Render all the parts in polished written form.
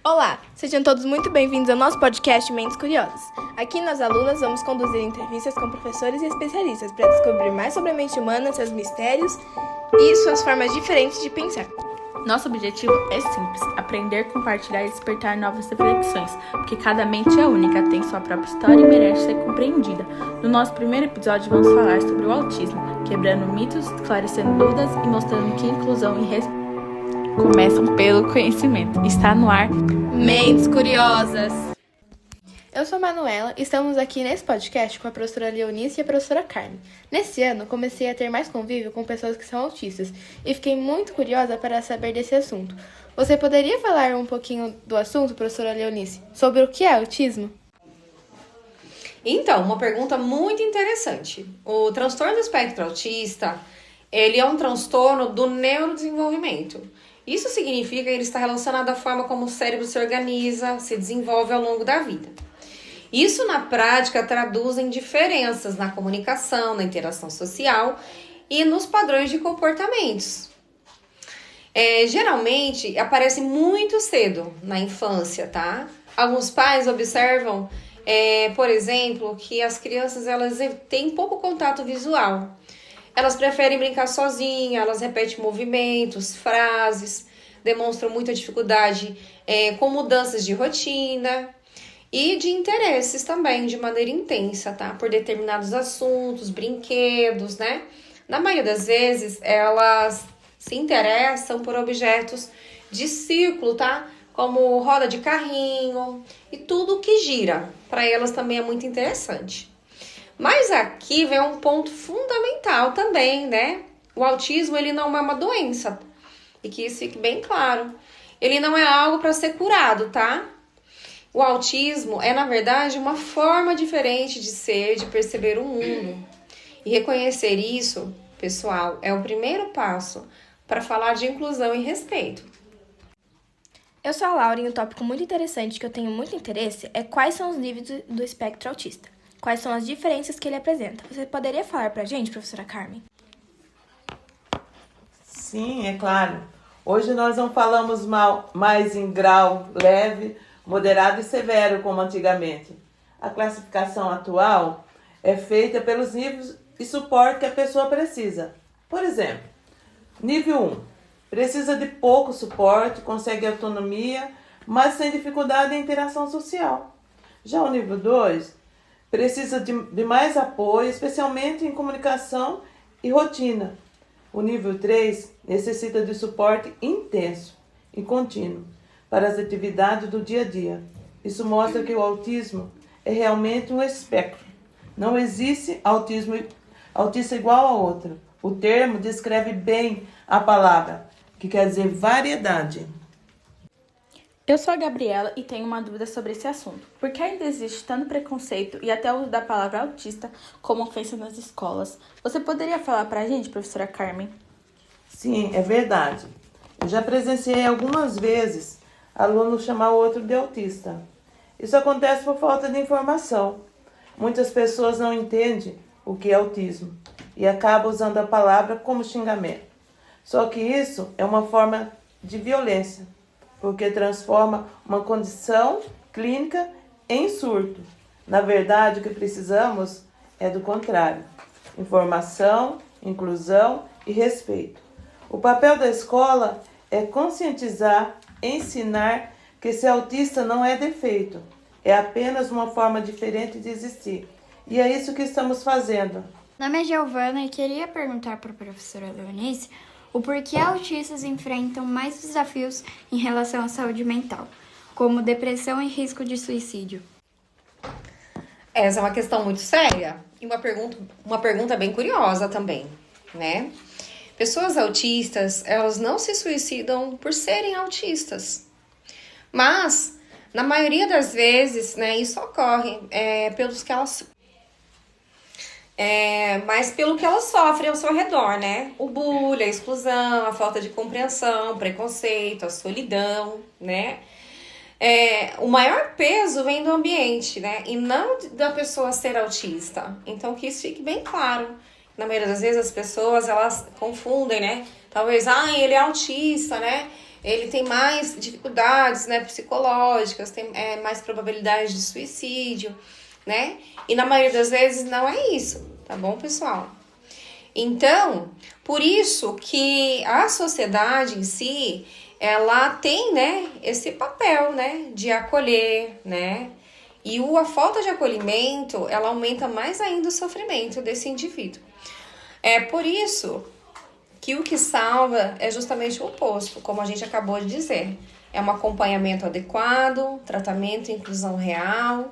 Olá, sejam todos muito bem-vindos ao nosso podcast Mentes Curiosas. Aqui nós, alunas, vamos conduzir entrevistas com professores e especialistas para descobrir mais sobre a mente humana, seus mistérios e suas formas diferentes de pensar. Nosso objetivo é simples: aprender, compartilhar e despertar novas reflexões, porque cada mente é única, tem sua própria história e merece ser compreendida. No nosso primeiro episódio vamos falar sobre o autismo, quebrando mitos, esclarecendo dúvidas e mostrando que inclusão e respeito começam pelo conhecimento. Está no ar Mentes Curiosas! Eu sou a Manuela e estamos aqui nesse podcast com a professora Leonice e a professora Carmen. Nesse ano, comecei a ter mais convívio com pessoas que são autistas e fiquei muito curiosa para saber desse assunto. Você poderia falar um pouquinho do assunto, professora Leonice, sobre o que é autismo? Então, uma pergunta muito interessante. O transtorno do espectro autista, ele é um transtorno do neurodesenvolvimento. Isso significa que ele está relacionado à forma como o cérebro se organiza, se desenvolve ao longo da vida. Isso, na prática, traduz em diferenças na comunicação, na interação social e nos padrões de comportamentos. Geralmente, aparece muito cedo na infância, tá? Alguns pais observam, por exemplo, que as crianças elas têm pouco contato visual. Elas preferem brincar sozinhas, elas repetem movimentos, frases, demonstram muita dificuldade com mudanças de rotina e de interesses também, de maneira intensa, tá? Por determinados assuntos, brinquedos, né? Na maioria das vezes, elas se interessam por objetos de círculo, tá? Como roda de carrinho e tudo que gira. Para elas também é muito interessante. Mas aqui vem um ponto fundamental também, né? O autismo, ele não é uma doença. E que isso fique bem claro. Ele não é algo para ser curado, tá? O autismo é, na verdade, uma forma diferente de ser, de perceber o mundo. E reconhecer isso, pessoal, é o primeiro passo para falar de inclusão e respeito. Eu sou a Laura e um tópico muito interessante que eu tenho muito interesse é quais são os níveis do espectro autista. Quais são as diferenças que ele apresenta? Você poderia falar pra gente, professora Carmen? Sim, é claro. Hoje nós não falamos mais em grau leve, moderado e severo como antigamente. A classificação atual é feita pelos níveis e suporte que a pessoa precisa. Por exemplo, nível 1. Precisa de pouco suporte, consegue autonomia, mas tem dificuldade em interação social. Já o nível 2 precisa de mais apoio, especialmente em comunicação e rotina. O nível 3 necessita de suporte intenso e contínuo para as atividades do dia a dia. Isso mostra que o autismo é realmente um espectro. Não existe autista igual a outro. O termo descreve bem a palavra, que quer dizer variedade. Eu sou a Gabriela e tenho uma dúvida sobre esse assunto. Por que ainda existe tanto preconceito e até o uso da palavra autista como ofensa nas escolas? Você poderia falar pra gente, professora Carmen? Sim, é verdade. Eu já presenciei algumas vezes aluno chamar o outro de autista. Isso acontece por falta de informação. Muitas pessoas não entendem o que é autismo e acabam usando a palavra como xingamento. Só que isso é uma forma de violência, porque transforma uma condição clínica em surto. Na verdade, o que precisamos é do contrário: informação, inclusão e respeito. O papel da escola é conscientizar, ensinar que ser autista não é defeito, é apenas uma forma diferente de existir. E é isso que estamos fazendo. Meu nome é Giovana e queria perguntar para a professora Leonice o porquê autistas enfrentam mais desafios em relação à saúde mental, como depressão e risco de suicídio. Essa é uma questão muito séria e uma pergunta bem curiosa também, né? Pessoas autistas, elas não se suicidam por serem autistas, mas, na maioria das vezes, né, isso ocorre mas pelo que elas sofrem ao seu redor, né? O bullying, a exclusão, a falta de compreensão, o preconceito, a solidão, né? O maior peso vem do ambiente, né? E não da pessoa ser autista. Então, que isso fique bem claro. Na maioria das vezes, as pessoas, elas confundem, né? Talvez, ele é autista, né? ele tem mais dificuldades, né, psicológicas, tem mais probabilidade de suicídio, né? E na maioria das vezes não é isso, tá bom, pessoal? Então, por isso que a sociedade em si, ela tem, né, esse papel, né, de acolher, né? E a falta de acolhimento, ela aumenta mais ainda o sofrimento desse indivíduo. É por isso que o que salva é justamente o oposto, como a gente acabou de dizer. É um acompanhamento adequado, tratamento e inclusão real,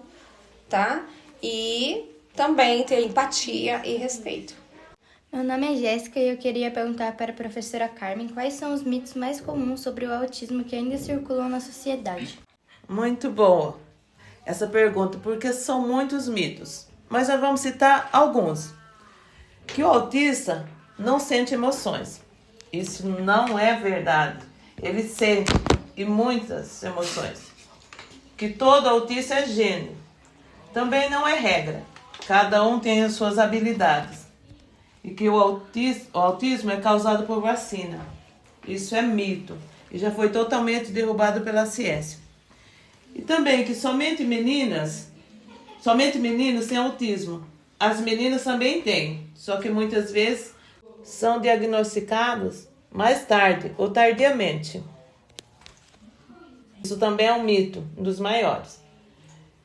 tá? E também ter empatia e respeito. Meu nome é Jéssica e eu queria perguntar para a professora Carmen quais são os mitos mais comuns sobre o autismo que ainda circulam na sociedade. Muito boa essa pergunta, porque são muitos mitos. Mas nós vamos citar alguns. Que o autista não sente emoções. Isso não é verdade. Ele sente, e muitas emoções. Que todo autista é gênio. Também não é regra. Cada um tem as suas habilidades. E que o autismo é causado por vacina. Isso é mito. E já foi totalmente derrubado pela ciência. E também que somente meninos têm autismo. As meninas também têm, só que muitas vezes são diagnosticados mais tarde ou tardiamente. Isso também é um mito, um dos maiores.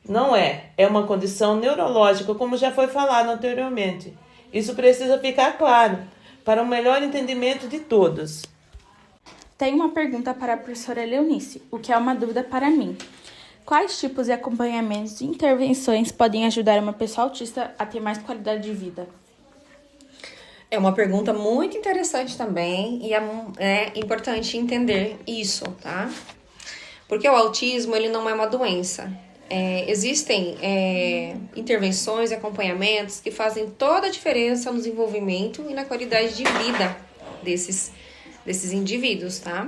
Não é uma condição neurológica, como já foi falado anteriormente. Isso precisa ficar claro para um melhor entendimento de todos. Tenho uma pergunta para a professora Leonice, o que é uma dúvida para mim. Quais tipos de acompanhamentos e intervenções podem ajudar uma pessoa autista a ter mais qualidade de vida? É uma pergunta muito interessante também e é importante entender isso, tá? Porque o autismo, ele não é uma doença. Existem intervenções e acompanhamentos que fazem toda a diferença no desenvolvimento e na qualidade de vida desses indivíduos, tá?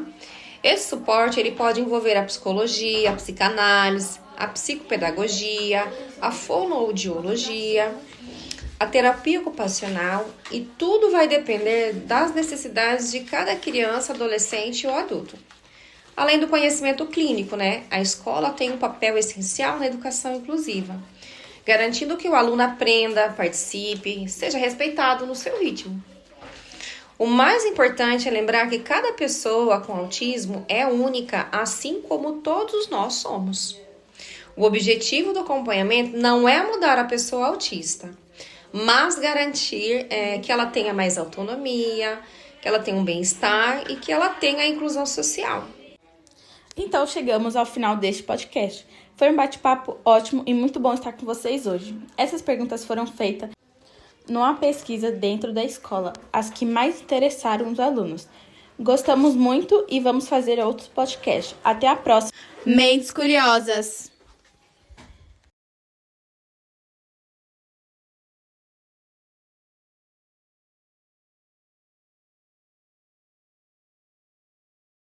Esse suporte, ele pode envolver a psicologia, a psicanálise, a psicopedagogia, a fonoaudiologia, a terapia ocupacional, e tudo vai depender das necessidades de cada criança, adolescente ou adulto. Além do conhecimento clínico, né? A escola tem um papel essencial na educação inclusiva, garantindo que o aluno aprenda, participe, seja respeitado no seu ritmo. O mais importante é lembrar que cada pessoa com autismo é única, assim como todos nós somos. O objetivo do acompanhamento não é mudar a pessoa autista, mas garantir que ela tenha mais autonomia, que ela tenha um bem-estar e que ela tenha a inclusão social. Então chegamos ao final deste podcast. Foi um bate-papo ótimo e muito bom estar com vocês hoje. Essas perguntas foram feitas numa pesquisa dentro da escola, as que mais interessaram os alunos. Gostamos muito e vamos fazer outros podcasts. Até a próxima. Mentes Curiosas!